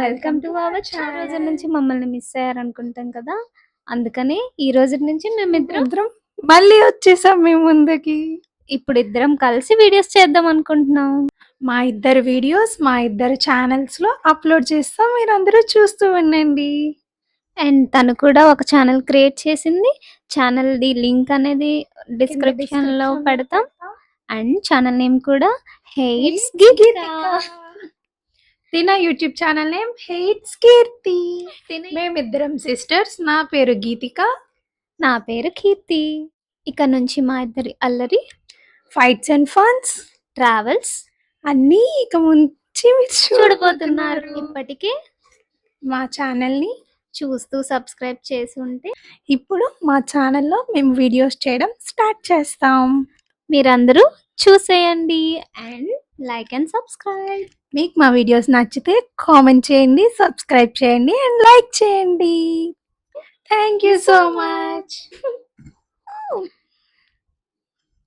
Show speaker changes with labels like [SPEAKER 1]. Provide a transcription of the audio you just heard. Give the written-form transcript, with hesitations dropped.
[SPEAKER 1] Welcome to our channel. రోజుల నుంచి మమ్మల్ని మిస్ అయ్యారనుకుంటాం కదా, అందుకని ఈ రోజు నుంచి మేమిద్దరం
[SPEAKER 2] మళ్ళీ వచ్చేసాం మీ ముందుకి.
[SPEAKER 1] ఇప్పుడు ఇద్దరం కలిసి వీడియోస్ చేద్దాం అనుకుంటున్నాం.
[SPEAKER 2] మా ఇద్దరు వీడియోస్ మా ఇద్దరు ఛానల్స్ లో అప్లోడ్ చేస్తాం, మీరందరూ చూస్తూ ఉండండి.
[SPEAKER 1] అండ్ తను కూడా ఒక ఛానల్ క్రియేట్ చేసింది. ఛానల్ ది లింక్ అనేది డిస్క్రిప్షన్ లో పెడతాం. అండ్ ఛానల్ నేమ్ కూడా హెయిట్స్ గీతిక.
[SPEAKER 2] తిన యూట్యూబ్ ఛానల్ నేమ్ హెయిట్స్ కీర్తి. మేమిద్దరం సిస్టర్స్. నా పేరు గీతిక,
[SPEAKER 1] నా పేరు కీర్తి. ఇక నుంచి మా ఇద్దరి అల్లరి,
[SPEAKER 2] ఫైట్స్ అండ్ ఫన్స్,
[SPEAKER 1] ట్రావెల్స్
[SPEAKER 2] అన్నీ ఇక ముంచి మీరు
[SPEAKER 1] చూడబోతున్నారు. ఇప్పటికే
[SPEAKER 2] మా ఛానల్ని
[SPEAKER 1] చూస్తూ సబ్స్క్రైబ్ చేసి ఉంటే
[SPEAKER 2] ఇప్పుడు మా ఛానల్లో మేము వీడియోస్ చేయడం స్టార్ట్ చేస్తాం.
[SPEAKER 1] మీరందరూ చూసేయండి అండ్ లైక్ అండ్ సబ్స్క్రైబ్.
[SPEAKER 2] మీకు మా వీడియోస్ నచ్చితే కామెంట్ చేయండి, సబ్స్క్రైబ్ చేయండి అండ్ లైక్ చేయండి. Thank you so much.